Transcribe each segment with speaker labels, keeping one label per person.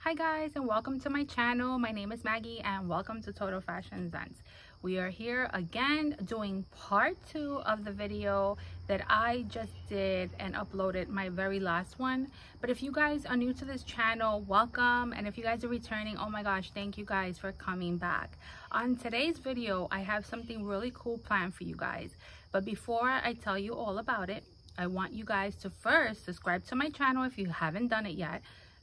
Speaker 1: Hi guys, and welcome to my channel. My name is Maggie and welcome to Totalfashionzents. We are here again doing part 2 of the video that I just did and uploaded, my very last one. But if you guys are new to this channel, welcome, and if you guys are returning, oh my gosh, thank you guys for coming back. On today's video, I have something really cool planned for you guys. But before I tell you all about it, I want you guys to first subscribe to my channel if you haven't done it yet.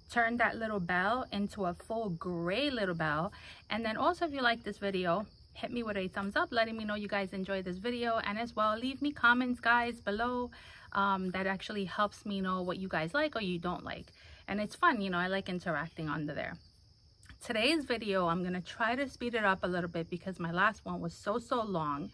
Speaker 1: Turn that little bell into a full gray little bell, and then also if you like this video, hit me with a thumbs up letting me know you guys enjoyed this video, and as well leave me comments guys below. That actually helps me know what you guys like or you don't like, and it's fun, you know, I like interacting under there. Today's video, I'm gonna try to speed it up a little bit because my last one was so long,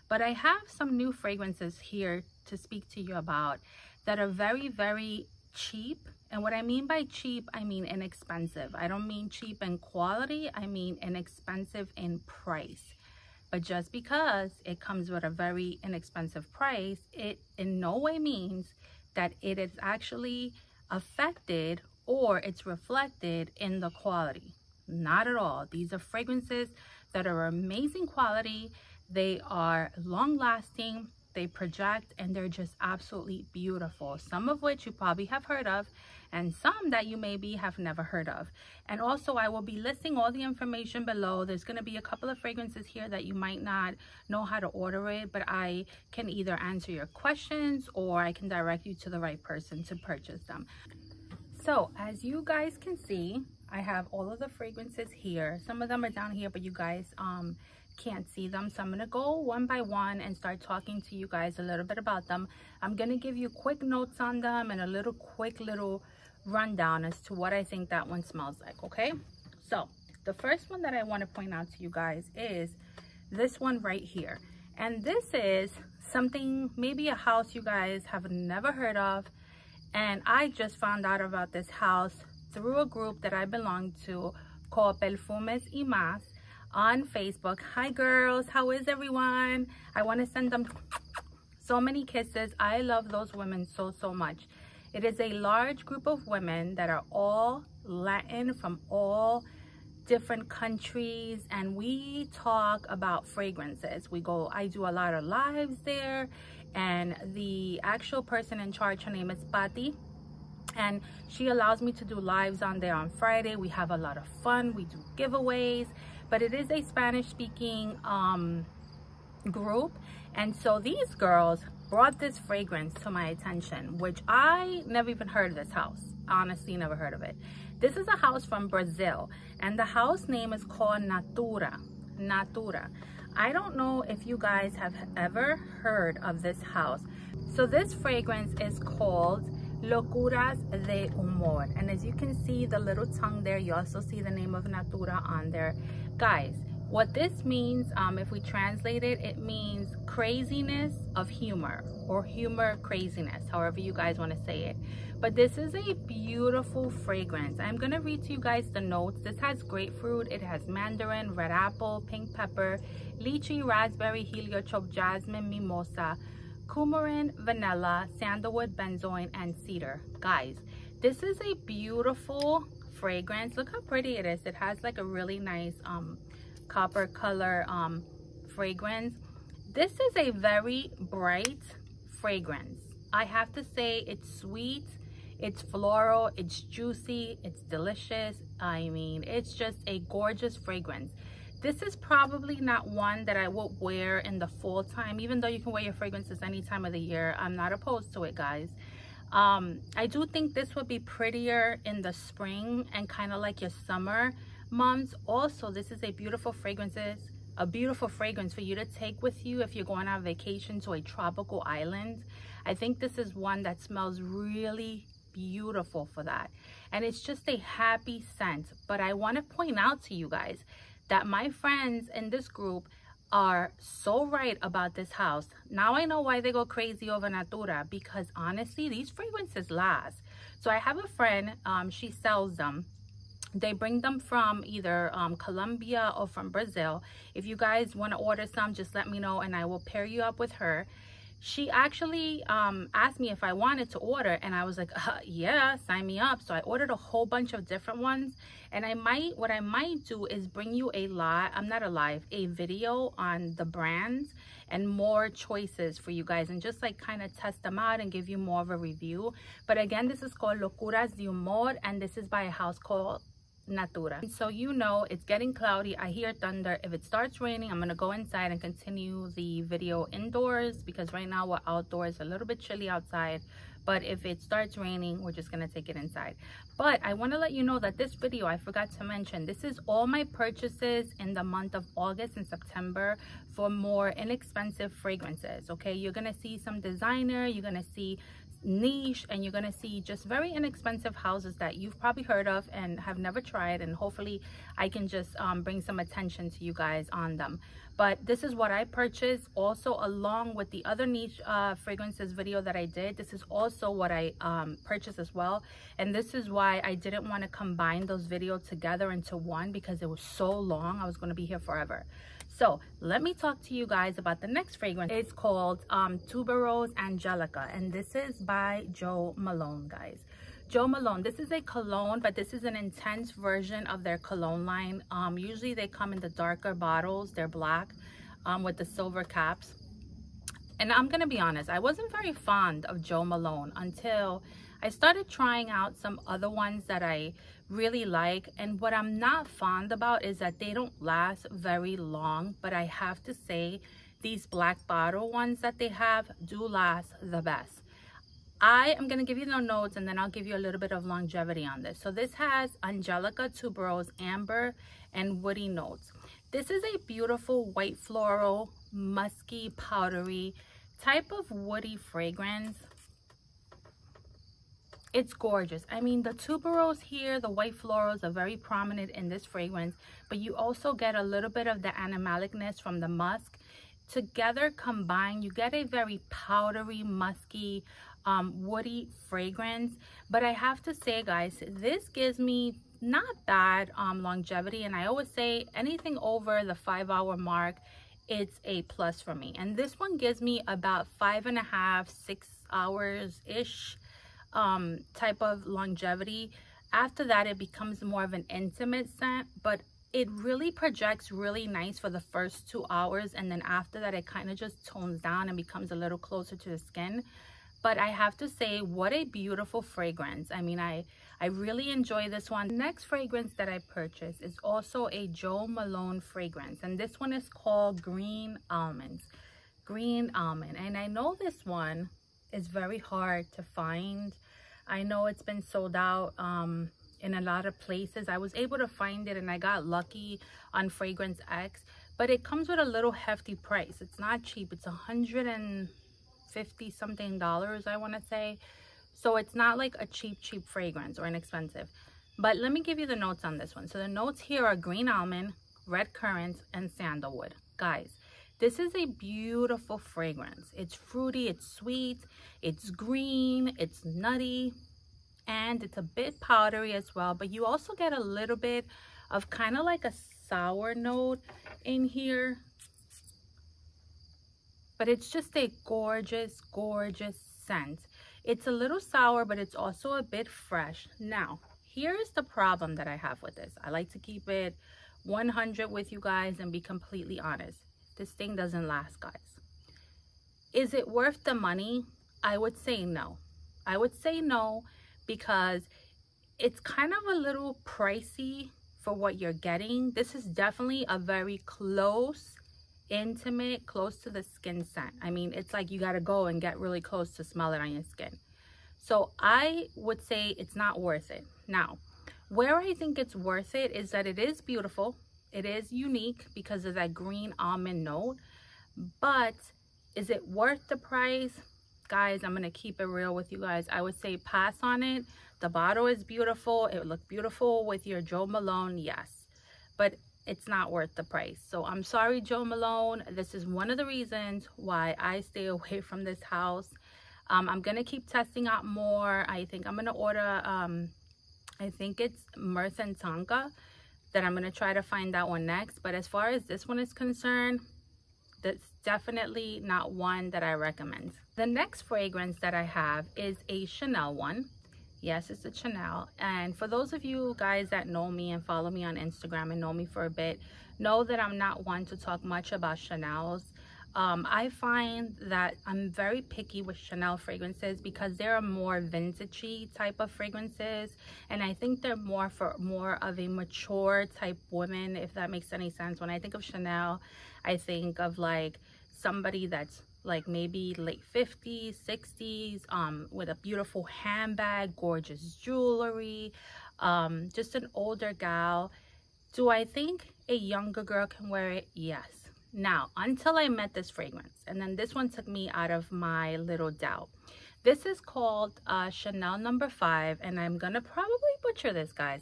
Speaker 1: but I have some new fragrances here to speak to you about that are very cheap. And what I mean by cheap, I mean inexpensive. I don't mean cheap in quality, I mean inexpensive in price. But just because it comes with a very inexpensive price, it in no way means that it is actually affected or it's reflected in the quality. Not at all. These are fragrances that are amazing quality. They are long lasting, they project, and they're just absolutely beautiful. Some of which you probably have heard of, and some that you maybe have never heard of. And also I will be listing all the information below. There's going to be a couple of fragrances here that you might not know how to order it, but I can either answer your questions or I can direct you to the right person to purchase them. So as you guys can see, I have all of the fragrances here. Some of them are down here, but you guys can't see them, so I'm gonna go one by one and start talking to you guys a little bit about them. I'm gonna give you quick notes on them and a quick little rundown as to what I think that one smells like. Okay, so the first one that I want to point out to you guys is this one right here, and this is something, maybe a house you guys have never heard of, and I just found out about this house through a group that I belong to called Pelfumez y Más on Facebook. Hi girls, how is everyone? I want to send them so many kisses. I love those women so much. It is a large group of women that are all Latin, from all different countries, and we talk about fragrances. I do a lot of lives there, and the actual person in charge, her name is Patty, and she allows me to do lives on there on Friday. We have a lot of fun, we do giveaways, but it is a Spanish speaking group. And so these girls brought this fragrance to my attention, which I never even heard of this house. Honestly, never heard of it. This is a house from Brazil, and the house name is called Natura. Natura. I don't know if you guys have ever heard of this house. So this fragrance is called Locuras de Humor, and as you can see the little tongue there, you also see the name of Natura on there. Guys, what this means, if we translate it, it means craziness of humor, or humor craziness, however you guys want to say it. But this is a beautiful fragrance. I'm going to read to you guys the notes. This has grapefruit, it has mandarin, red apple, pink pepper, lychee, raspberry, heliotrope, jasmine, mimosa, coumarin, vanilla, sandalwood, benzoin, and cedar. Guys, this is a beautiful fragrance. Look how pretty it is. It has like a really nice copper color fragrance. This is a very bright fragrance. I have to say, it's sweet, it's floral, it's juicy, it's delicious. I mean, it's just a gorgeous fragrance. This is probably not one that I would wear in the fall time, even though you can wear your fragrances any time of the year. I'm not opposed to it, guys. I do think this would be prettier in the spring and kind of like your summer months. Also, this is a beautiful fragrance for you to take with you if you're going on vacation to a tropical island. I think this is one that smells really beautiful for that, and it's just a happy scent. But I want to point out to you guys that my friends in this group are so right about this house. Now I know why they go crazy over Natura, because honestly these fragrances last. So I have a friend, she sells them. They bring them from either Colombia or from Brazil. If you guys want to order some, just let me know and I will pair you up with her. she actually asked me if I wanted to order, and I was like, yeah, sign me up. So I ordered a whole bunch of different ones, and what I might do is bring you a video on the brands and more choices for you guys, and just like kind of test them out and give you more of a review. But again, this is called Locuras de Humor, and this is by a house called Natura. So you know, it's getting cloudy. I hear thunder. If it starts raining, I'm gonna go inside and continue the video indoors, because right now we're outdoors, a little bit chilly outside. But if it starts raining, we're just gonna take it inside. But I want to let you know that this video, I forgot to mention, this is all my purchases in the month of August and September for more inexpensive fragrances. Okay, you're gonna see some designer, you're gonna see niche, and you're gonna see just very inexpensive houses that you've probably heard of and have never tried, and hopefully I can just bring some attention to you guys on them. But this is what I purchased, also along with the other niche fragrances video that I did. This is also what I purchased as well, and this is why I didn't want to combine those videos together into one, because it was so long. I was going to be here forever. So let me talk to you guys about the next fragrance. It's called Tuberose Angelica, and this is by Jo Malone, guys. Jo Malone, this is a cologne, but this is an intense version of their cologne line. Usually they come in the darker bottles. They're black with the silver caps. And I'm gonna be honest, I wasn't very fond of Jo Malone until I started trying out some other ones that I really like. And what I'm not fond about is that they don't last very long, but I have to say these black bottle ones that they have do last the best. I am going to give you the notes, and then I'll give you a little bit of longevity on this. So this has Angelica, Tuberose, amber, and woody notes. This is a beautiful white floral, musky, powdery type of woody fragrance. It's gorgeous. I mean, the tuberose here, the white florals are very prominent in this fragrance, but you also get a little bit of the animalicness from the musk. Together combined, you get a very powdery, musky, woody fragrance. But I have to say, guys, this gives me not bad longevity, and I always say anything over the 5-hour mark, it's a plus for me. And this one gives me about 5.5, 6 hours ish type of longevity. After that, it becomes more of an intimate scent, but it really projects really nice for the first 2 hours, and then after that it kind of just tones down and becomes a little closer to the skin. But I have to say, what a beautiful fragrance. I mean, I really enjoy this one. The next fragrance that I purchased is also a Jo Malone fragrance, and this one is called Green Almonds. Green Almond. And I know this one is very hard to find. I know it's been sold out in a lot of places. I was able to find it, and I got lucky on Fragrance X, but it comes with a little hefty price. It's not cheap. It's $150 something, I want to say. So it's not like a cheap fragrance or inexpensive. But let me give you the notes on this one. So the notes here are green almond, red currant, and sandalwood. Guys, this is a beautiful fragrance. It's fruity, it's sweet, it's green, it's nutty, and it's a bit powdery as well. But you also get a little bit of kind of like a sour note in here. But it's just a gorgeous, gorgeous scent. It's a little sour, but it's also a bit fresh. Now, here's the problem that I have with this. I like to keep it 100 with you guys and be completely honest. This thing doesn't last, guys. Is it worth the money? I would say no. I would say no, because it's kind of a little pricey for what you're getting. This is definitely a very close, intimate, close to the skin scent. I mean, it's like you got to go and get really close to smell it on your skin. So I would say it's not worth it. Now, where I think it's worth it is that it is beautiful. It is unique because of that green almond note. But is it worth the price? Guys, I'm going to keep it real with you guys. I would say pass on it. The bottle is beautiful. It would look beautiful with your Jo Malone, yes. But it's not worth the price. So I'm sorry, Jo Malone. This is one of the reasons why I stay away from this house. I'm going to keep testing out more. I think I'm going to order, I think it's Mirth and Tonka, that I'm going to try to find that one next. But as far as this one is concerned, that's definitely not one that I recommend. The next fragrance that I have is a Chanel one. Yes, it's a Chanel. And for those of you guys that know me and follow me on Instagram and know me for a bit, know that I'm not one to talk much about Chanel's. I find that I'm very picky with Chanel fragrances because they're more vintagey type of fragrances, and I think they're more for more of a mature type woman, if that makes any sense. When I think of Chanel, I think of like somebody that's like maybe late 50s, 60s, with a beautiful handbag, gorgeous jewelry, just an older gal. Do I think a younger girl can wear it? Yes. Now, until I met this fragrance, and then this one took me out of my little doubt. This is called Chanel No. 5, and I'm gonna probably butcher this, guys.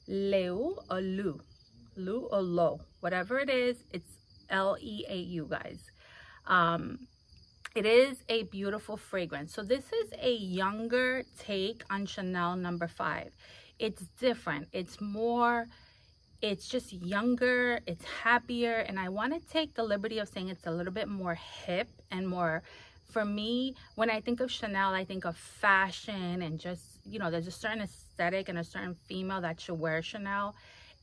Speaker 1: Leu or Lu, Lu or Lo, whatever it is, it's L-E-A-U, guys. It is a beautiful fragrance. So this is a younger take on Chanel No. 5. It's different. It's more, it's just younger, it's happier, and I want to take the liberty of saying it's a little bit more hip and more, for me, when I think of Chanel, I think of fashion and just, you know, there's a certain aesthetic and a certain female that should wear Chanel.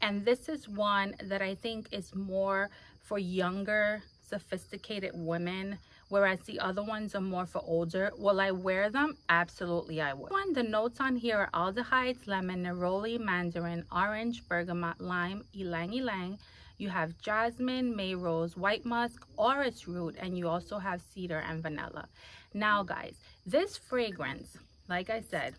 Speaker 1: And this is one that I think is more for younger, sophisticated women, whereas the other ones are more for older. Will I wear them? Absolutely I would. The notes on here are aldehydes, lemon, neroli, mandarin, orange, bergamot, lime, ylang ylang. You have jasmine, may rose, white musk, orris root, and you also have cedar and vanilla. Now guys, this fragrance, like I said,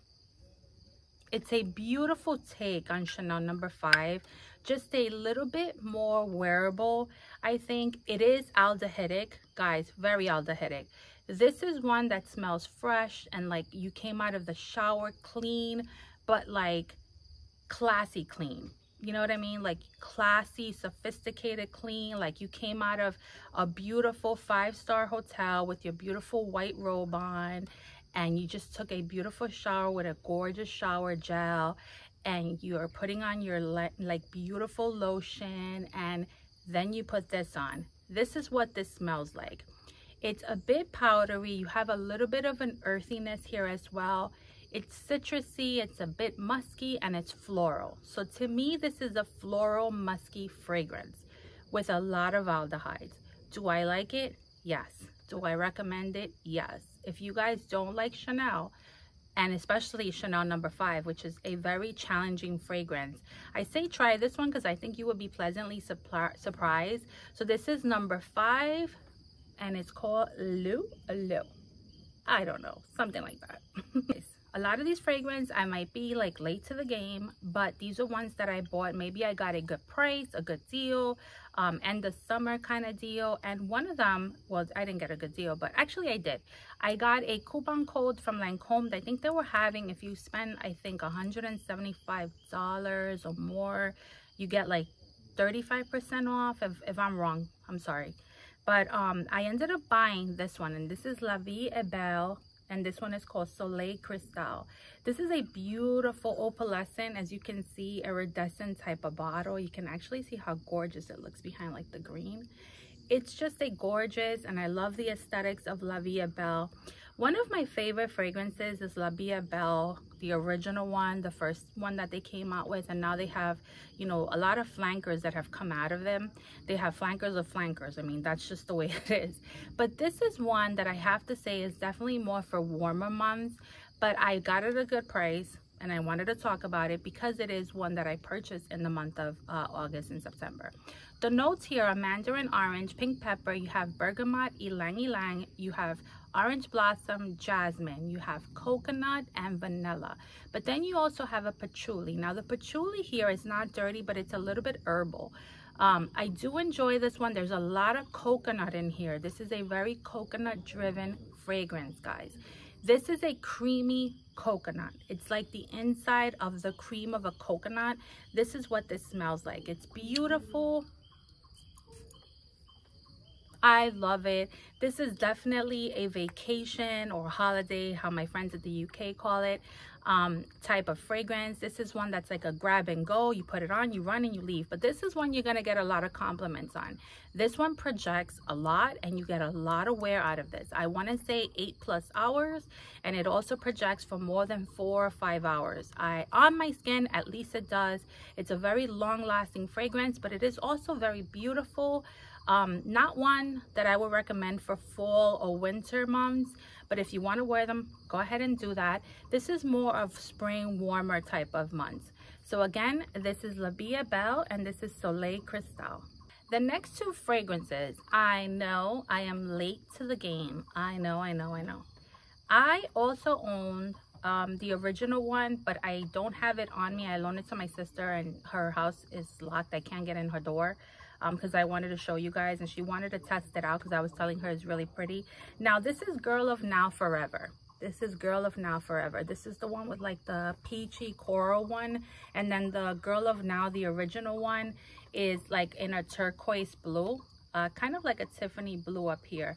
Speaker 1: it's a beautiful take on Chanel No. 5, just a little bit more wearable. I think it is aldehydic, guys, very aldehydic. This is one that smells fresh and like you came out of the shower clean, but like classy clean. You know what I mean? Like classy, sophisticated clean, like you came out of a beautiful 5-star hotel with your beautiful white robe on, and you just took a beautiful shower with a gorgeous shower gel, and you're putting on your like beautiful lotion, and then you put this on. This is what this smells like. It's a bit powdery. You have a little bit of an earthiness here as well. It's citrusy, it's a bit musky, and it's floral. So to me, this is a floral musky fragrance with a lot of aldehydes. Do I like it? Yes. Do I recommend it? Yes. If you guys don't like Chanel, and especially Chanel No. 5, which is a very challenging fragrance, I say try this one because I think you would be pleasantly surprised. So this is No. 5, and it's called Lu. I don't know, something like that. A lot of these fragrances, I might be like late to the game, but these are ones that I bought. Maybe I got a good price, a good deal, end of summer kind of deal. And one of them, well, I didn't get a good deal, but actually I did. I got a coupon code from Lancome. I think they were having, if you spend, I think $175 or more, you get like 35% off. If I'm wrong, I'm sorry. But I ended up buying this one, and this is La Vie est Belle. And this one is called Soleil Cristal. This is a beautiful opalescent, as you can see, iridescent type of bottle. You can actually see how gorgeous it looks behind like the green. It's just a gorgeous, and I love the aesthetics of La Vie est Belle. One of my favorite fragrances is La Vie est Belle, the original one, the first one that they came out with, and now they have, you know, a lot of flankers that have come out of them. They have flankers of flankers. I mean, that's just the way it is. But this is one that I have to say is definitely more for warmer months, but I got it at a good price, and I wanted to talk about it because it is one that I purchased in the month of August and September. The notes here are mandarin orange, pink pepper, you have bergamot, ylang ylang, you have orange blossom, jasmine, you have coconut and vanilla. But then you also have a patchouli. Now the patchouli here is not dirty, but it's a little bit herbal. I do enjoy this one. There's a lot of coconut in here. This is a very coconut driven fragrance, guys. This is a creamy coconut. It's like the inside of the cream of a coconut. This is what this smells like. It's beautiful. I love it. This is definitely a vacation or holiday, how my friends at the UK call it, type of fragrance. This is one that's like a grab and go. You put it on, you run and you leave. But this is one you're going to get a lot of compliments on. This one projects a lot and you get a lot of wear out of this. I want to say 8+ hours, and it also projects for more than 4 or 5 hours. On my skin, at least it does. It's a very long lasting fragrance, but it is also very beautiful. Not one that I would recommend for fall or winter months, but if you want to wear them, go ahead and do that. This is more of spring, warmer type of months. So again, this is Belle and this is Soleil Cristal. The next two fragrances, I know I am late to the game. I know. I also owned the original one, but I don't have it on me. I loaned it to my sister and her house is locked. I can't get in her door. Because I wanted to show you guys, and she wanted to test it out because I was telling her it's really pretty. Now this is Girl of Now Forever. This is Girl of Now Forever. This is the one with like the peachy coral one, and then the Girl of Now, the original one, is like in a turquoise blue, kind of like a Tiffany blue up here.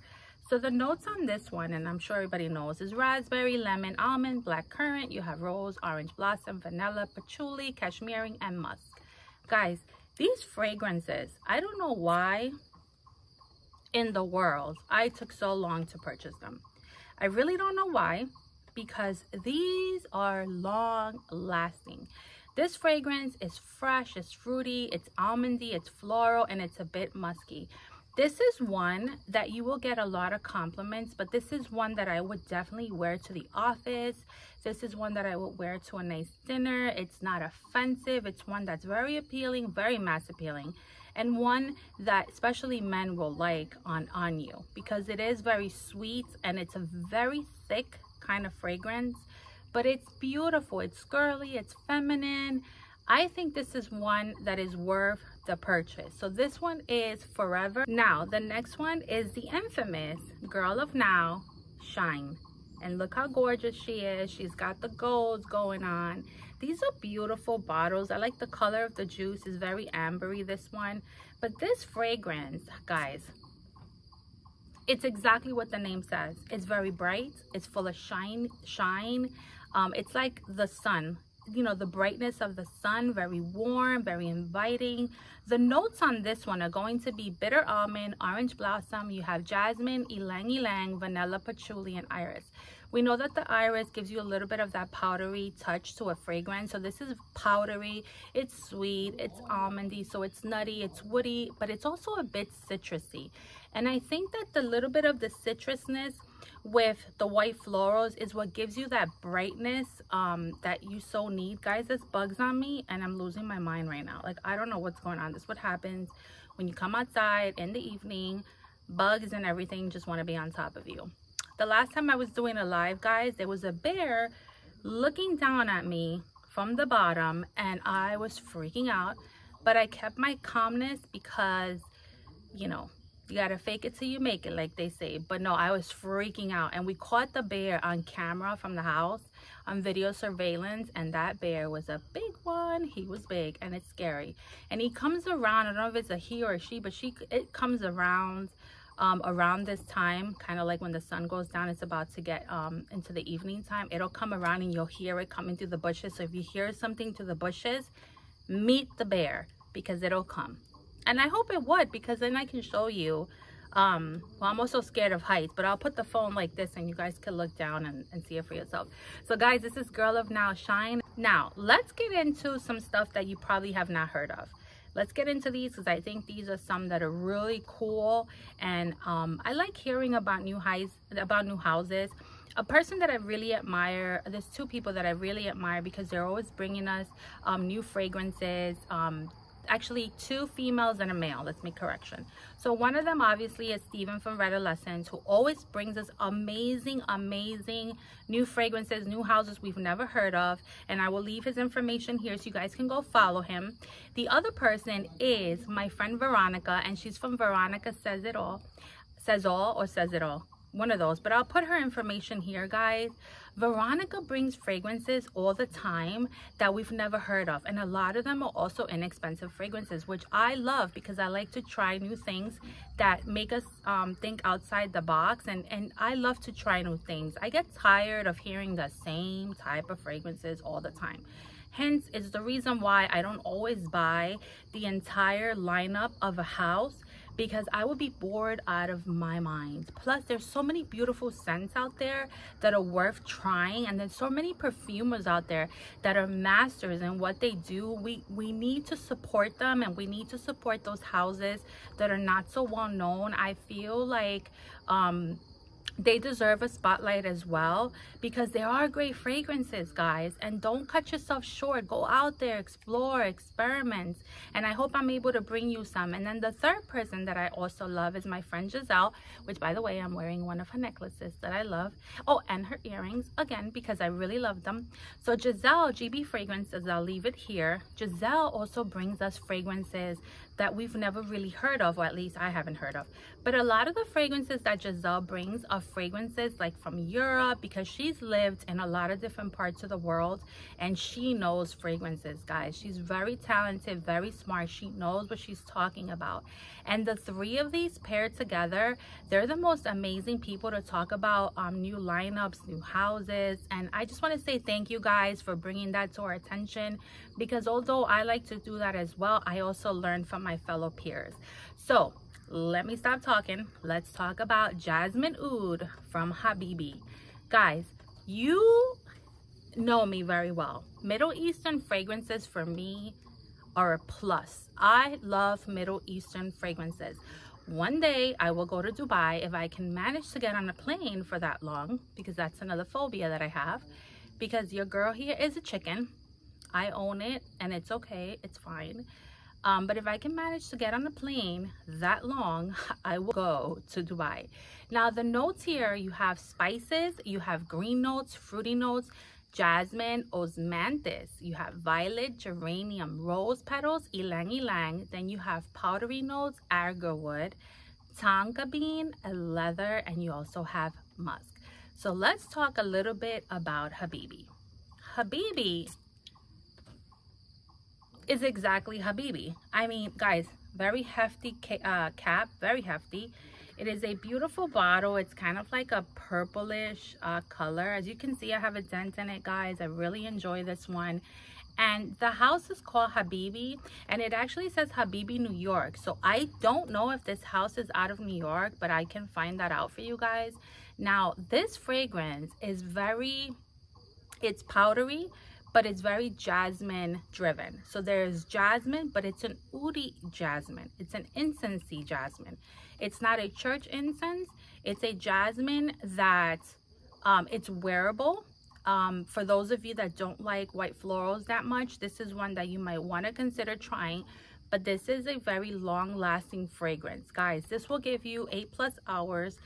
Speaker 1: So the notes on this one, and I'm sure everybody knows, is raspberry, lemon, almond, black currant. You have rose, orange blossom, vanilla, patchouli, cashmere, and musk. Guys, these fragrances, I don't know why in the world I took so long to purchase them. I really don't know why, because these are long lasting. This fragrance is fresh, it's fruity, it's almondy, it's floral, and it's a bit musky. This is one that you will get a lot of compliments, but this is one that I would definitely wear to the office. This is one that I would wear to a nice dinner. It's not offensive. It's one that's very appealing, very mass appealing, and one that especially men will like on you because it is very sweet and it's a very thick kind of fragrance, but it's beautiful. It's girly, it's feminine. I think this is one that is worth the purchase. So this one is Forever. Now the next one is the infamous Girl of Now Shine, and look how gorgeous she is. She's got the golds going on. These are beautiful bottles. I like the color of the juice. Is very ambery, this one. But this fragrance, guys, it's exactly what the name says. It's very bright. It's full of shine. It's like the sun, you know, the brightness of the sun. Very warm, very inviting. The notes on this one are going to be bitter almond, orange blossom. You have jasmine, ylang ylang, vanilla, patchouli, and iris. We know that the iris gives you a little bit of that powdery touch to a fragrance. So this is powdery, it's sweet, it's almondy, so it's nutty, it's woody, but it's also a bit citrusy. And I think that the little bit of the citrusness with the white florals is what gives you that brightness that you so need. Guys, there's bugs on me and I'm losing my mind right now. Like, I don't know what's going on. This is what happens when you come outside in the evening. Bugs and everything just want to be on top of you. The last time I was doing a live, guys, there was a bear looking down at me from the bottom and I was freaking out, but I kept my calmness because, you know, you gotta fake it till you make it, like they say. But no, I was freaking out, and we caught the bear on camera from the house on video surveillance, and that bear was a big one. He was big and it's scary, and he comes around. I don't know if it's a he or a she, but it comes around around this time, kind of like when the sun goes down. It's about to get into the evening time. It'll come around and you'll hear it coming through the bushes. So if you hear something through the bushes, meet the bear, because it'll come. And I hope it would, because then I can show you. Well, I'm also scared of heights, but I'll put the phone like this and you guys can look down and see it for yourself. So guys, this is Girl of Now Shine. Now let's get into some stuff that you probably have not heard of. Let's get into these, because I think these are some that are really cool, and I like hearing about new houses. A person that I really admire, there's two people that I really admire because they're always bringing us new fragrances. Actually, two females and a male. Let's make correction. So one of them obviously is Steven from Red Essence, who always brings us amazing new fragrances, new houses we've never heard of, and I will leave his information here so you guys can go follow him. The other person is my friend Veronica, and she's from Veronica Says It All. Says All or Says It All? one of those, but I'll put her information here, guys. Veronica brings fragrances all the time that we've never heard of, and a lot of them are also inexpensive fragrances, which I love because I like to try new things that make us think outside the box, and I love to try new things. I get tired of hearing the same type of fragrances all the time. Hence, it's the reason why I don't always buy the entire lineup of a house, because I would be bored out of my mind. Plus, there's so many beautiful scents out there that are worth trying, and there's so many perfumers out there that are masters in what they do. We need to support them, and we need to support those houses that are not so well known. I feel like they deserve a spotlight as well, because there are great fragrances, guys, and don't cut yourself short. Go out there, explore, experiment, and I hope I'm able to bring you some. And then the third person that I also love is my friend Giselle, which, by the way, I'm wearing one of her necklaces that I love. Oh, and her earrings, again, because I really love them. So Giselle, GB Fragrances, I'll leave it here. Giselle also brings us fragrances that we've never really heard of, or at least I haven't heard of. But a lot of the fragrances that Giselle brings are fragrances like from Europe, because she's lived in a lot of different parts of the world and she knows fragrances, guys. She's very talented, very smart. She knows what she's talking about. And the three of these paired together, they're the most amazing people to talk about new lineups, new houses. And I just want to say thank you guys for bringing that to our attention, because although I like to do that as well, I also learn from my fellow peers. So let me stop talking. Let's talk about Jasmine Oud from Habibi. Guys, you know me very well. Middle Eastern fragrances for me are a plus. I love Middle Eastern fragrances. One day I will go to Dubai if I can manage to get on a plane for that long, because that's another phobia that I have, because your girl here is a chicken. I own it and it's okay, it's fine. But if I can manage to get on a plane that long, I will go to Dubai. Now the notes here, you have spices, you have green notes, fruity notes, jasmine, osmanthus, you have violet, geranium, rose petals, ylang ylang. Then you have powdery notes, agarwood, tonka bean, leather, and you also have musk. So let's talk a little bit about Habibi. Habibi is exactly Habibi. I mean, guys, very hefty cap, very hefty. It is a beautiful bottle. It's kind of like a purplish color. As you can see, I have a dent in it, guys. I really enjoy this one. And the house is called Habibi, and it actually says Habibi, New York. So I don't know if this house is out of New York, but I can find that out for you guys. Now, this fragrance is it's powdery, but it's very jasmine driven. So there's jasmine, but it's an oudi jasmine. It's an incensey jasmine. It's not a church incense. It's a jasmine that it's wearable. For those of you that don't like white florals that much, this is one that you might want to consider trying. But this is a very long lasting fragrance, guys. This will give you 8+ hours.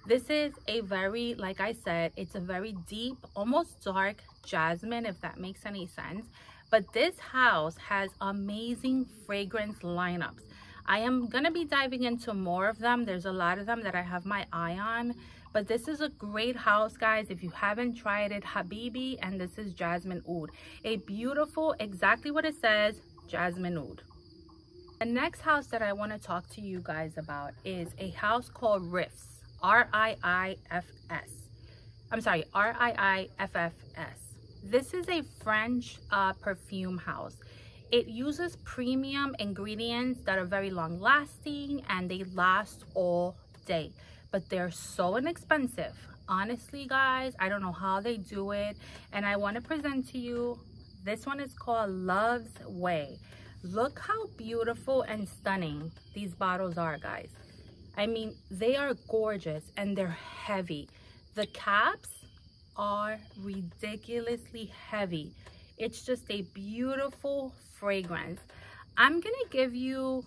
Speaker 1: This is a very, like I said, it's a very deep, almost dark jasmine, if that makes any sense. But this house has amazing fragrance lineups. I am gonna be diving into more of them. There's a lot of them that I have my eye on, but this is a great house, guys. If you haven't tried it, Habibi, and this is Jasmine Oud. A beautiful, exactly what it says, Jasmine Oud. The next house that I want to talk to you guys about is a house called Riiffs. R-I-I-F-S. I'm sorry, R-I-I-F-F-S. This is a French perfume house. It uses premium ingredients that are very long lasting, and they last all day, but they're so inexpensive. Honestly, guys, I don't know how they do it, and I want to present to you, this one is called Love's Way. Look how beautiful and stunning these bottles are, guys. I mean, they are gorgeous and they're heavy. The caps are ridiculously heavy. It's just a beautiful fragrance. I'm gonna give you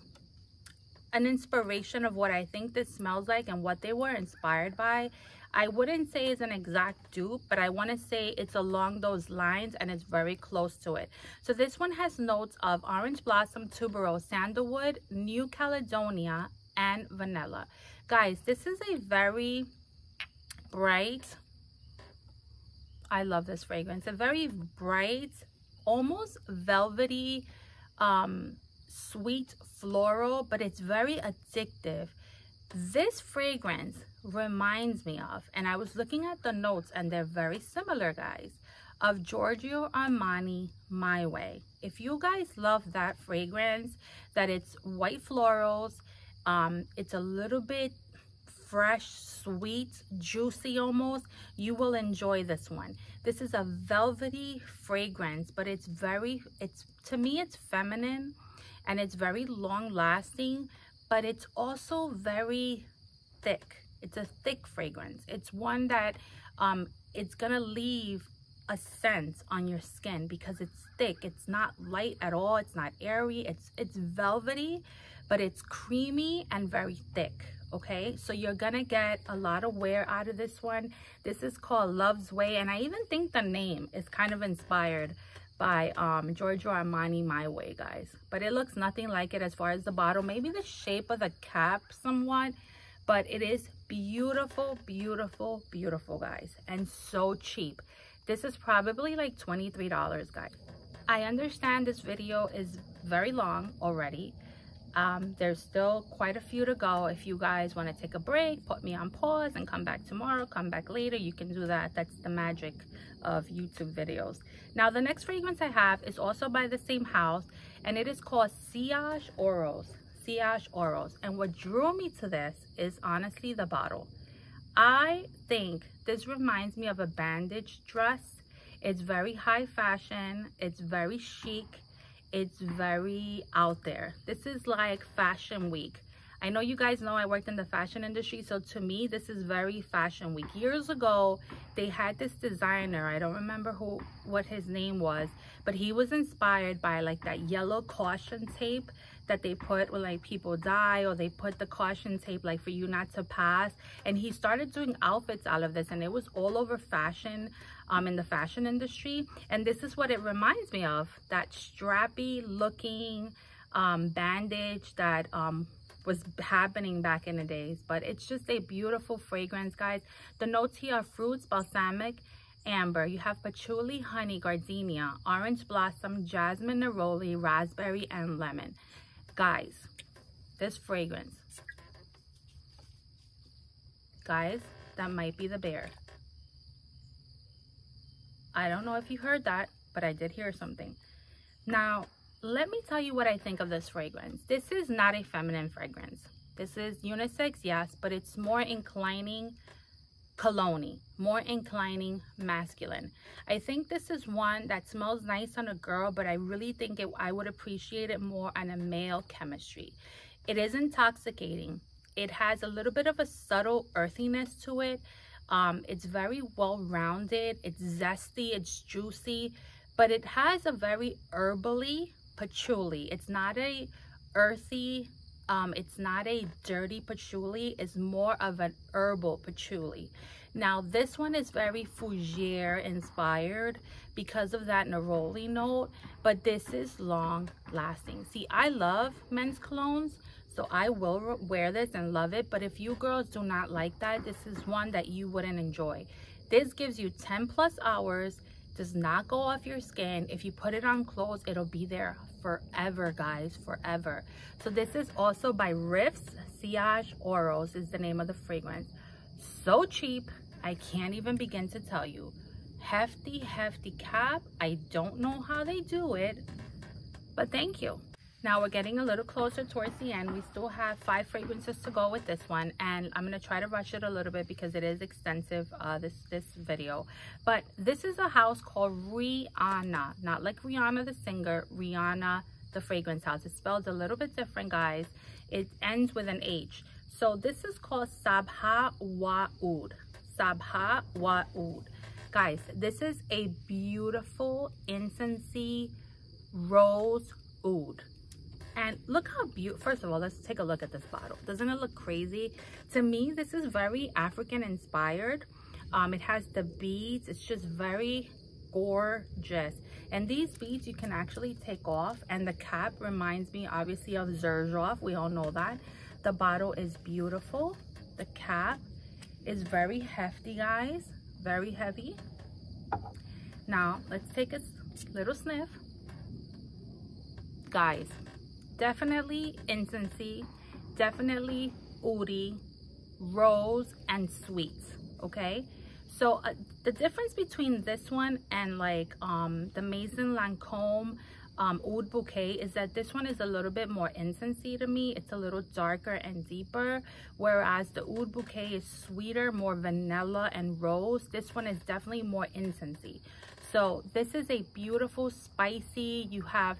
Speaker 1: an inspiration of what I think this smells like and what they were inspired by. I wouldn't say it's an exact dupe, but I want to say it's along those lines and it's very close to it. So this one has notes of orange blossom, tuberose, sandalwood, New Caledonia, and vanilla. Guys, this is a very bright. I love this fragrance. A very bright, almost velvety, sweet floral, but it's very addictive. This fragrance reminds me of, and I was looking at the notes and they're very similar, guys, of Giorgio Armani My Way. If you guys love that fragrance, that it's white florals, it's a little bit fresh, sweet, juicy almost, you will enjoy this one. This is a velvety fragrance, but to me it's feminine and it's very long lasting, but it's also very thick. It's a thick fragrance. It's one that it's gonna leave a scent on your skin because it's thick. It's not light at all. It's not airy. It's velvety, but it's creamy and very thick. Okay, so you're gonna get a lot of wear out of this one. This is called Love's Way, and I even think the name is kind of inspired by Giorgio Armani My Way, guys. But it looks nothing like it as far as the bottle. Maybe the shape of the cap somewhat, but it is beautiful, beautiful, beautiful, guys, and so cheap. This is probably like $23, guys. I understand this video is very long already. There's still quite a few to go. If you guys want to take a break, put me on pause and come back tomorrow, come back later, you can do that. That's the magic of YouTube videos. Now, the next fragrance I have is also by the same house, and it is called Siash Oroz. Siash Oroz. And what drew me to this is honestly the bottle. I think this reminds me of a bandage dress. It's very high fashion. It's very chic. It's very out there. This is like fashion week. I know you guys know I worked in the fashion industry, so to me this is very fashion week. Years ago they had this designer, I don't remember what his name was, but he was inspired by like that yellow caution tape that they put when like people die, or they put the caution tape like for you not to pass, and he started doing outfits out of this, and it was all over fashion in the fashion industry. And this is what it reminds me of, that strappy looking bandage that was happening back in the days. But it's just a beautiful fragrance, guys. The notes here are fruits, balsamic, amber. You have patchouli, honey, gardenia, orange blossom, jasmine, neroli, raspberry, and lemon. Guys, this fragrance, guys, that might be the bear. I don't know if you heard that, but I did hear something. Now, let me tell you what I think of this fragrance. This is not a feminine fragrance. This is unisex, yes, but it's more inclining cologne-y, more inclining masculine. I think this is one that smells nice on a girl, but I really think I would appreciate it more on a male chemistry. It is intoxicating. It has a little bit of a subtle earthiness to it. It's very well-rounded. It's zesty. It's juicy, but it has a very herbally patchouli. It's not a earthy, it's not a dirty patchouli. It's more of an herbal patchouli. Now, this one is very fougere inspired because of that neroli note, but this is long lasting. See, I love men's colognes, so I will wear this and love it. But if you girls do not like that, this is one that you wouldn't enjoy. This gives you 10+ hours, does not go off your skin. If you put it on clothes, it'll be there forever, guys, forever. So this is also by Riiffs. Siash Oroz is the name of the fragrance. So cheap, I can't even begin to tell you. Hefty, hefty cap. I don't know how they do it, but thank you. Now we're getting a little closer towards the end. We still have 5 fragrances to go with this one, and I'm going to try to rush it a little bit because it is extensive, this video. But this is a house called Rihanna, not like Rihanna the singer, Rihanna the fragrance house. It's spelled a little bit different, guys. It ends with an H. So this is called Sabha Wa Oud. Sabha Wa Oud. Guys, this is a beautiful incensey rose oud. And look how beautiful. First of all, let's take a look at this bottle. Doesn't it look crazy? To me, this is very African inspired. It has the beads. It's just very gorgeous. And these beads you can actually take off. And the cap reminds me obviously of Xerjoff. We all know that. The bottle is beautiful. The cap is very hefty, guys, very heavy. Now let's take a little sniff. Guys, definitely incense-y, definitely oudi, rose, and sweet. Okay, so the difference between this one and like the Maison Lancome Oud Bouquet is that this one is a little bit more incense-y to me. It's a little darker and deeper, whereas the Oud Bouquet is sweeter, more vanilla and rose. This one is definitely more incense-y. So this is a beautiful spicy. You have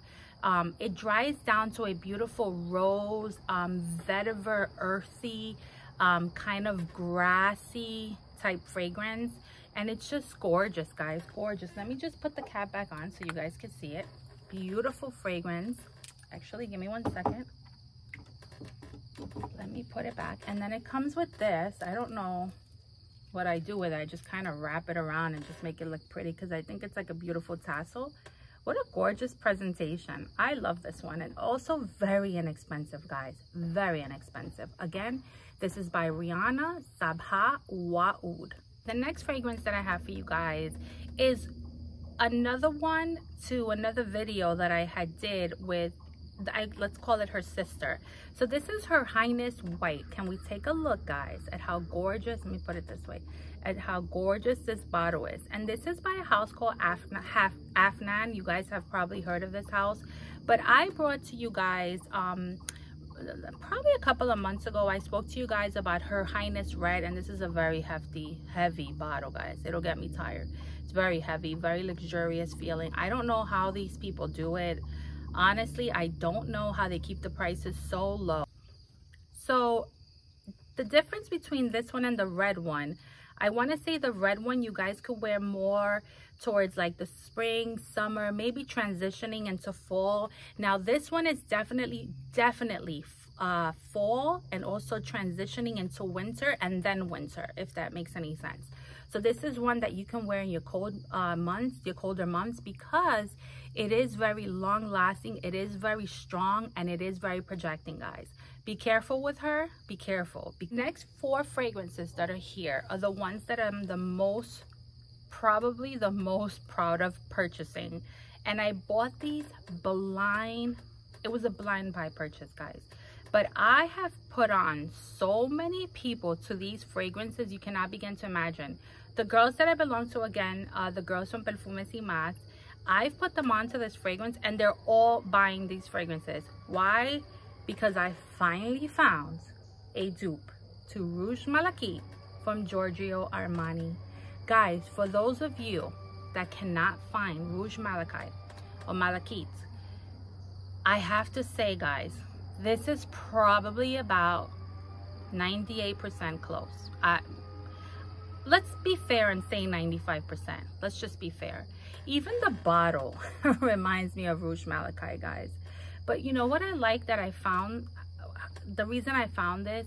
Speaker 1: it dries down to a beautiful rose, vetiver, earthy, kind of grassy type fragrance, and it's just gorgeous, guys, gorgeous. Let me just put the cap back on so you guys can see it. Beautiful fragrance. Actually, give me 1 second. Let me put it back. And then it comes with this. I don't know what I do with it. I just kind of wrap it around and just make it look pretty because I think it's like a beautiful tassel. What a gorgeous presentation. I love this one, and also very inexpensive, guys, very inexpensive. Again, this is by Rihanna Sabha Wa Oud. The next fragrance that I have for you guys is another one to another video that I had did with, let's call it her sister. So this is her Highness White. Can we take a look, guys, at how gorgeous, let me put it this way, at how gorgeous this bottle is. And this is by a house called Afnan. You guys have probably heard of this house, but I brought to you guys probably a couple of months ago. I spoke to you guys about her Highness Red, and this is a very heavy bottle, guys. It'll get me tired. It's very heavy, very luxurious feeling. I don't know how these people do it. Honestly, I don't know how they keep the prices so low. So the difference between this one and the red one, I want to say the red one you guys could wear more towards like the spring, summer, maybe transitioning into fall. Now this one is definitely fall, and also transitioning into winter and then winter, if that makes any sense. So this is one that you can wear in your cold months, your colder months, because it is very long lasting, it is very strong, and it is very projecting, guys. Be careful with her, be careful. Next 4 fragrances that are here are the ones that I'm probably the most proud of purchasing. And I bought these blind. It was a blind buy purchase, guys. But I have put on so many people to these fragrances you cannot begin to imagine. The girls that I belong to, again, the girls from Pelfumez, I've put them onto this fragrance, and they're all buying these fragrances. Why? Because I finally found a dupe to Rouge Malachite from Giorgio Armani. Guys, for those of you that cannot find Rouge Malachite or Malachite, I have to say, guys, this is probably about 98% close. Let's be fair and say 95%. Let's just be fair. Even the bottle reminds me of Rouge Malachite, guys. But you know what I like that I found? The reason I found this,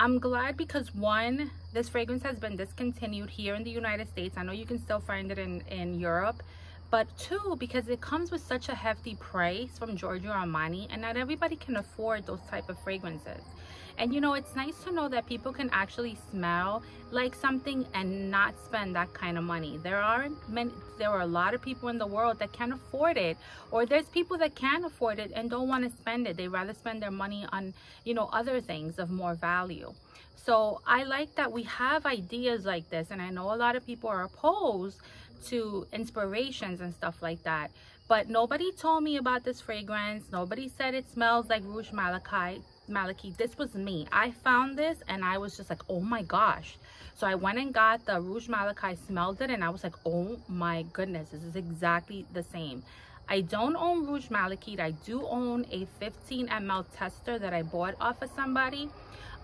Speaker 1: I'm glad because 1, this fragrance has been discontinued here in the United States. I know you can still find it in Europe. But 2, because it comes with such a hefty price from Giorgio Armani, and not everybody can afford those type of fragrances. And you know, it's nice to know that people can actually smell like something and not spend that kind of money. There are a lot of people in the world that can't afford it, or there's people that can afford it and don't want to spend it. They rather spend their money on, you know, other things of more value. So I like that we have ideas like this, and I know a lot of people are opposed to inspirations and stuff like that, but nobody told me about this fragrance. Nobody said it smells like Rouge Malachite. This was me. I found this and I was just like, oh my gosh. So I went and got the Rouge Malachite, smelled it, and I was like, oh my goodness, this is exactly the same. I don't own Rouge Malachite. I do own a 15 ml tester that I bought off of somebody.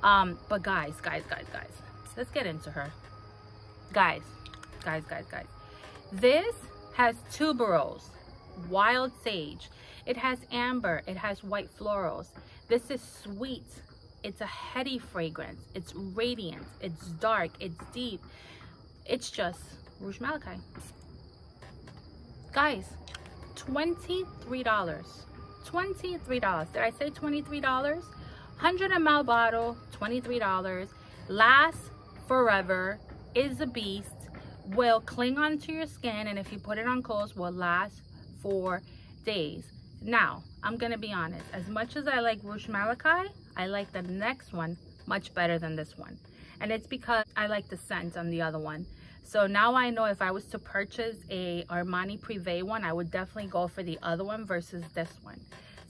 Speaker 1: But guys, let's get into her. Guys. This has tuberose, wild sage. It has amber. It has white florals. This is sweet. It's a heady fragrance. It's radiant. It's dark. It's deep. It's just Rouge Malachite. Guys, $23. $23. Did I say $23? 100 ml bottle, $23. Lasts forever, is a beast, will cling onto your skin, and if you put it on clothes, will last for days. Now, I'm gonna be honest, as much as I like Rouge Malachite, I like the next one much better than this one. And it's because I like the scent on the other one. So now I know if I was to purchase a Armani Privé one, I would definitely go for the other one versus this one.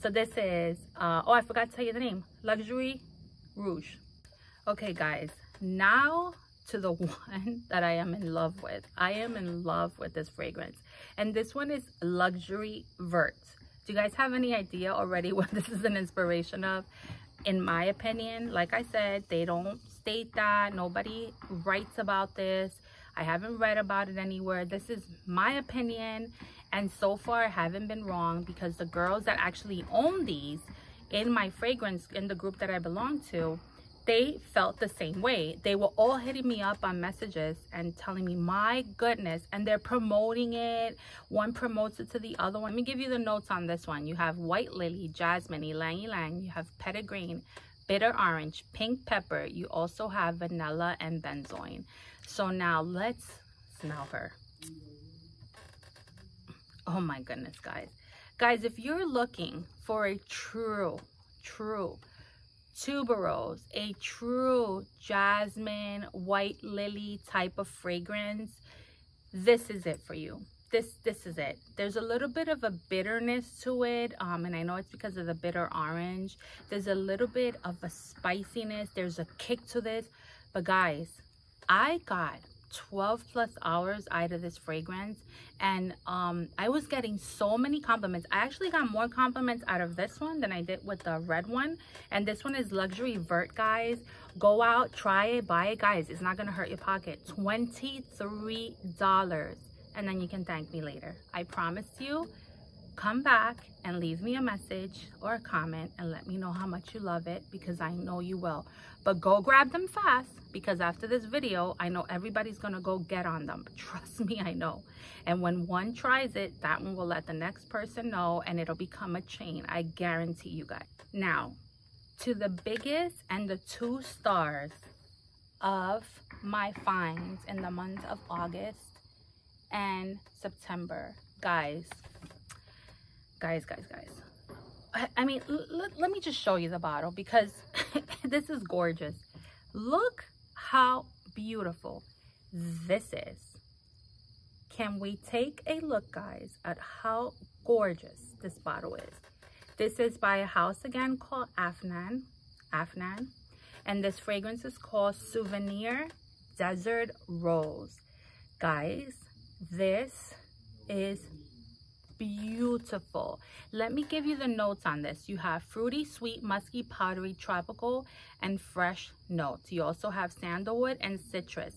Speaker 1: So this is, oh, I forgot to tell you the name, Luxury Rouge. Okay guys, now to the one that I am in love with. I am in love with this fragrance. And this one is Luxury Vert. Do you guys have any idea already what this is an inspiration of? In my opinion, like I said, they don't state that. Nobody writes about this. I haven't read about it anywhere. This is my opinion, and so far I haven't been wrong, because the girls that actually own these in my fragrance, in the group that I belong to, they felt the same way. They were all hitting me up on messages and telling me, my goodness, and they're promoting it. One promotes it to the other one. Let me give you the notes on this one. You have white lily, jasmine, ylang ylang. You have petitgrain, bitter orange, pink pepper. You also have vanilla and benzoin. So now let's smell her. Oh my goodness, guys. Guys, if you're looking for a true tuberose, a true jasmine, white lily type of fragrance, this is it for you. This is it. There's a little bit of a bitterness to it, and I know it's because of the bitter orange. There's a little bit of a spiciness. There's a kick to this. But guys, I got 12 plus hours out of this fragrance, and I was getting so many compliments. I actually got more compliments out of this one than I did with the red one. And this one is Luxury Vert, guys. Go out, try it, buy it, guys. It's not gonna hurt your pocket. $23, and then you can thank me later. I promise you. Come back and leave me a message or a comment and let me know how much you love it, because I know you will. But go grab them fast, because after this video, I know everybody's gonna go get on them. Trust me, I know. And when one tries it, that one will let the next person know, and it'll become a chain. I guarantee you guys. Now, to the biggest and the 2 stars of my finds in the month of August and September. Guys. I mean, let me just show you the bottle, because this is gorgeous. Look how beautiful this is. Can we take a look, guys, at how gorgeous this bottle is? This is by a house again called Afnan. And this fragrance is called Souvenir Desert Rose. Guys, this is beautiful. Let me give you the notes on this. You have fruity, sweet, musky, powdery, tropical, and fresh notes. You also have sandalwood and citrus,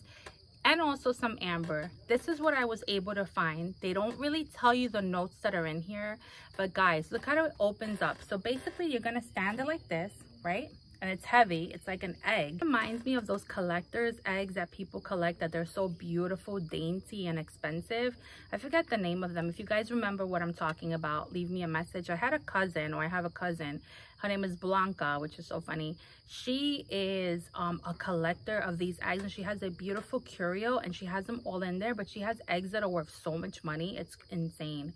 Speaker 1: and also some amber. This is what I was able to find. They don't really tell you the notes that are in here, but guys, look how it opens up. So basically you're gonna stand it like this, right? And it's heavy. It's like an egg. It reminds me of those collector's eggs that people collect, that they're so beautiful, dainty, and expensive. I forget the name of them. If you guys remember what I'm talking about, leave me a message. I have a cousin. Her name is Blanca, which is so funny. She is a collector of these eggs, and she has a beautiful curio, and she has them all in there, but she has eggs that are worth so much money. It's insane.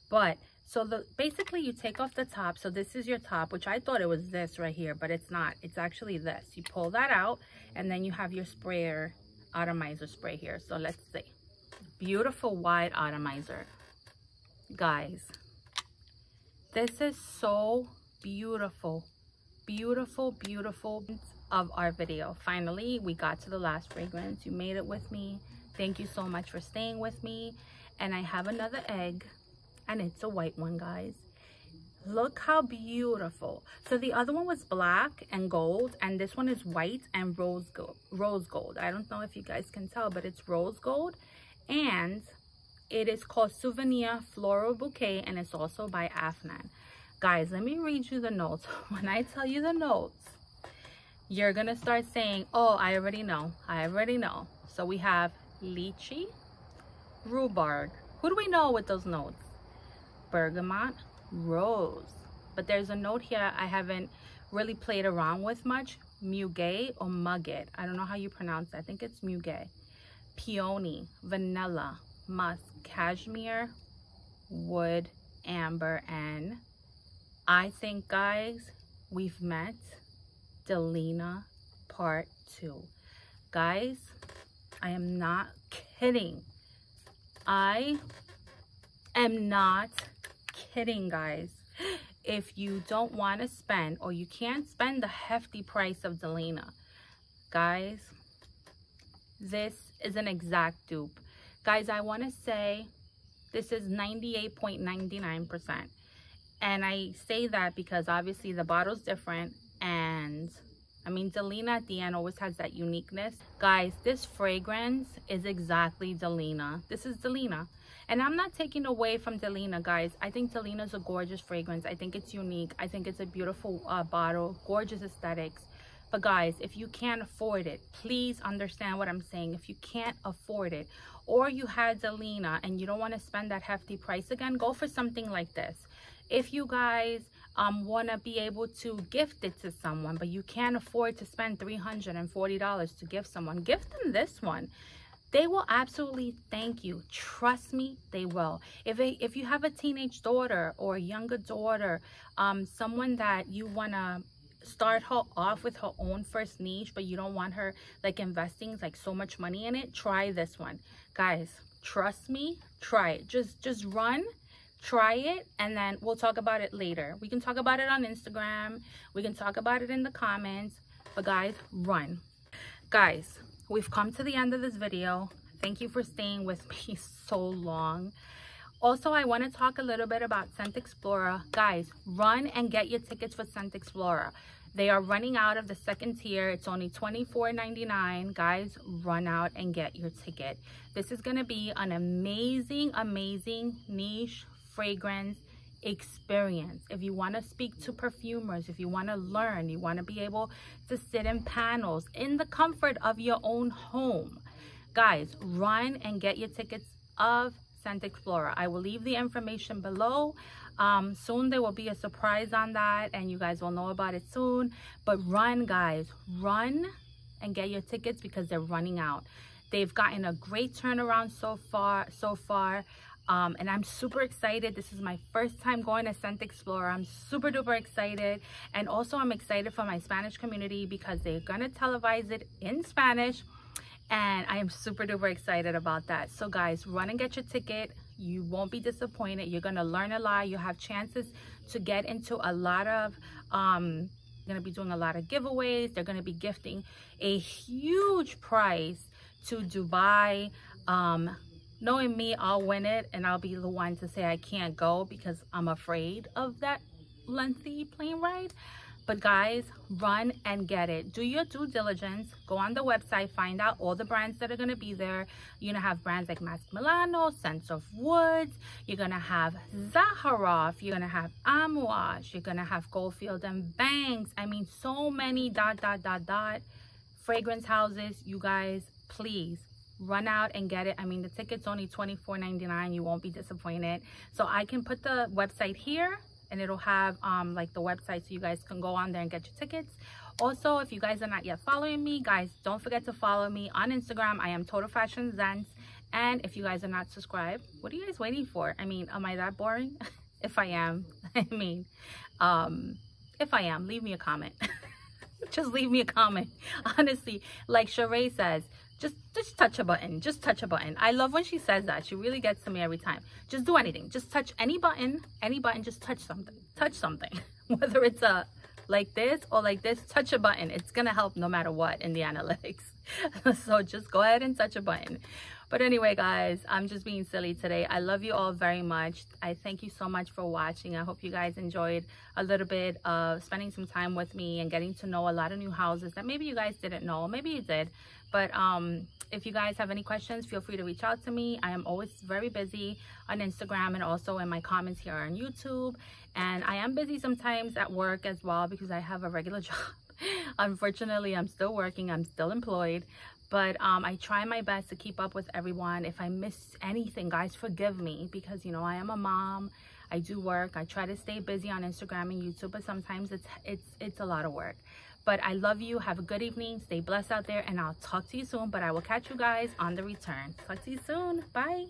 Speaker 1: But so basically you take off the top. So this is your top, which I thought it was this right here, but it's not. It's actually this. You pull that out, and then you have your sprayer, atomizer spray here. So let's see. Beautiful wide atomizer. Guys, this is so beautiful. Beautiful of our video. Finally, we got to the last fragrance. You made it with me. Thank you so much for staying with me. And I have another egg. And it's a white one, guys. Look how beautiful. So the other one was black and gold, and this one is white and rose gold. I don't know if you guys can tell, but it's rose gold, and it is called Souvenir Floral Bouquet, and it's also by Afnan. Guys, let me read you the notes. When I tell you the notes, you're gonna start saying, oh, I already know. So we have lychee, rhubarb. Who do we know with those notes? Bergamot, rose. But there's a note here I haven't really played around with much. Muguet or Muguet. I don't know how you pronounce it. I think it's Muguet. Peony, vanilla, musk, cashmere, wood, amber, and I think, guys, we've met Delina part 2. Guys, I am not kidding. I am not kidding, guys. If you don't want to spend, or you can't spend the hefty price of Delina, guys, this is an exact dupe. Guys, I want to say this is 98.99%. And I say that because obviously the bottle's different, and I mean, Delina at the end always has that uniqueness. Guys, this fragrance is exactly Delina. This is Delina. And I'm not taking away from Delina, guys. I think Delina's a gorgeous fragrance. I think it's unique. I think it's a beautiful bottle, gorgeous aesthetics. But guys, if you can't afford it, please understand what I'm saying. If you can't afford it, or you had Delina and you don't want to spend that hefty price again, go for something like this. If you guys want to be able to gift it to someone, but you can't afford to spend $340 to gift someone, gift them this one. They will absolutely thank you. Trust me, they will. If you have a teenage daughter or a younger daughter, someone that you want to start her off with her own first niche, but you don't want her like investing like so much money in it, try this one. Guys, trust me, try it. Just run, try it, and then we'll talk about it later. We can talk about it on Instagram. We can talk about it in the comments. But guys, run. Guys, we've come to the end of this video. Thank you for staying with me so long. Also, I want to talk a little bit about Scentxplore. Guys, run and get your tickets for Scentxplore. They are running out of the second tier. It's only $24.99. Guys, run out and get your ticket. This is going to be an amazing, amazing niche fragrance experience. If you want to speak to perfumers, if you want to learn, you want to be able to sit in panels in the comfort of your own home, guys, run and get your tickets of Scentxplore. I will leave the information below. Soon there will be a surprise on that, and you guys will know about it soon. But run, guys, run and get your tickets because they're running out. They've gotten a great turnaround so far. And I'm super excited. This is my first time going to Scentxplore. I'm super duper excited. And also I'm excited for my Spanish community because they're gonna televise it in Spanish, and I am super duper excited about that. So guys, run and get your ticket. You won't be disappointed. You're gonna learn a lot. You have chances to get into a lot of gonna be doing a lot of giveaways. They're gonna be gifting a huge prize to Dubai. Knowing me, I'll win it, and I'll be the one to say I can't go because I'm afraid of that lengthy plane ride. But guys, run and get it. Do your due diligence. Go on the website, find out all the brands that are going to be there. You're going to have brands like Max Milano, Scents of Woods. You're going to have Zaharoff. You're going to have Amouage. You're going to have Goldfield and Banks. I mean, so many ... fragrance houses. You guys, please run out and get it. I mean, the ticket's only $24.99. You won't be disappointed. So I can put the website here, and it'll have like the website, so you guys can go on there and get your tickets. Also, if you guys are not yet following me, guys, don't forget to follow me on Instagram. I am Totalfashionzents. And if you guys are not subscribed, what are you guys waiting for? I mean, am I that boring? If I am, I mean, if I am, leave me a comment. Just leave me a comment. Honestly, like Sheree says, just touch a button. Just touch a button. I love when she says that. She really gets to me every time. Just do anything. Just touch any button. Just touch something. Touch something. Whether it's like this or like this, touch a button. It's going to help no matter what in the analytics. So just go ahead and touch a button. But anyway, guys, I'm just being silly today. I love you all very much. I thank you so much for watching. I hope you guys enjoyed a little bit of spending some time with me and getting to know a lot of new houses that maybe you guys didn't know. Maybe you did. But if you guys have any questions, feel free to reach out to me. I am always very busy on Instagram and also in my comments here on YouTube. And I am busy sometimes at work as well because I have a regular job. Unfortunately, I'm still working. I'm still employed. But I try my best to keep up with everyone. If I miss anything, guys, forgive me because, you know, I am a mom. I do work. I try to stay busy on Instagram and YouTube, but sometimes it's a lot of work. But I love you. Have a good evening. Stay blessed out there, and I'll talk to you soon. But I will catch you guys on the return. Talk to you soon. Bye.